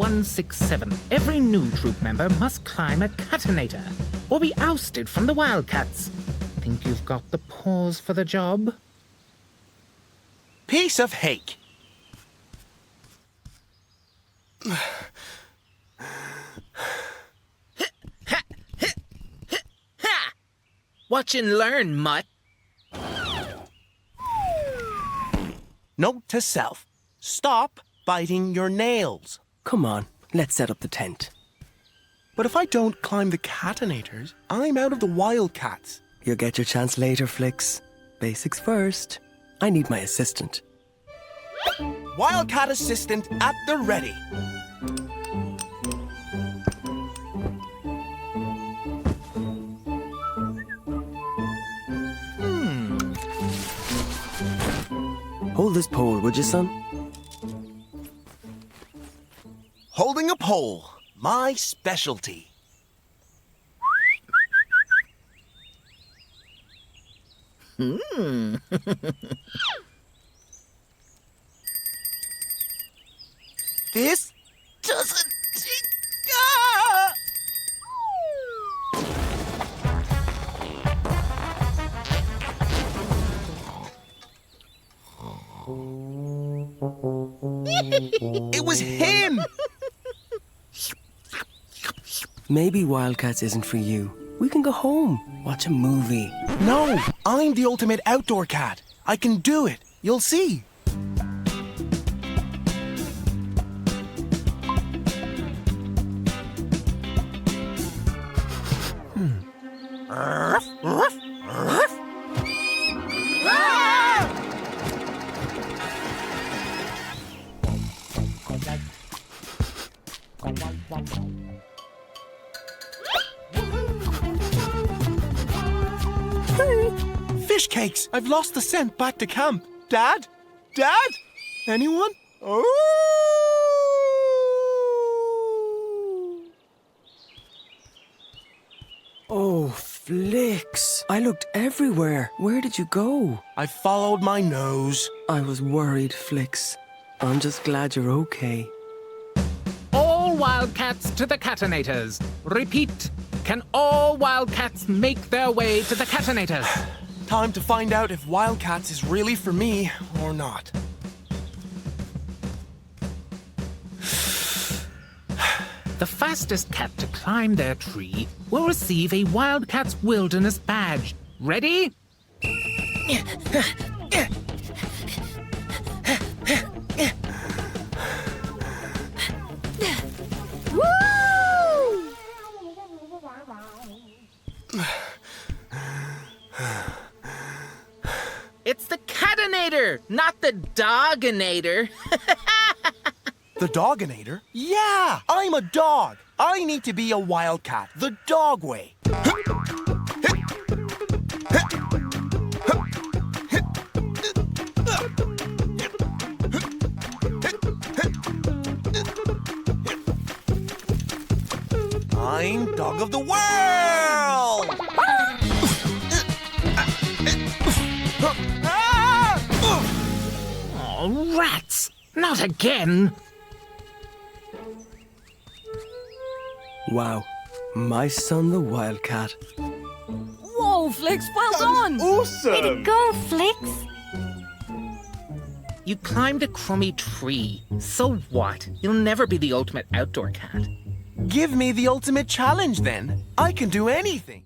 167. Every new troop member must climb a catinator or be ousted from the Wildcats. Think you've got the paws for the job? Piece of hake. Watch and learn, mutt. Note to self. Stop biting your nails. Come on, let's set up the tent. But if I don't climb the catinators, I'm out of the Wildcats. You'll get your chance later, Flix. Basics first. I need my assistant. Wildcat assistant at the ready. Hold this pole, would you, son? Holding a pole. My specialty. This doesn't... Ah! It was him! Maybe Wildcats isn't for you. We can go home, watch a movie. No, I'm the ultimate outdoor cat. I can do it. You'll see. Fish cakes! I've lost the scent back to camp. Dad? Dad? Anyone? Oh! Oh, Flix. I looked everywhere. Where did you go? I followed my nose. I was worried, Flix. I'm just glad you're okay. All Wildcats to the catinators. Repeat. Can all Wildcats make their way to the catinators? Time to find out if Wildcats is really for me or not. The fastest cat to climb their tree will receive a Wildcats Wilderness badge. Ready? It's the catinator, not the doginator. The doginator? Yeah, I'm a dog. I need to be a wildcat, the dog way. I'm dog of the world! Oh, rats! Not again! Wow, my son the Wildcat. Whoa, Flix, well done! Awesome! Way to go, Flix! You climbed a crummy tree. So what? You'll never be the ultimate outdoor cat. Give me the ultimate challenge then. I can do anything.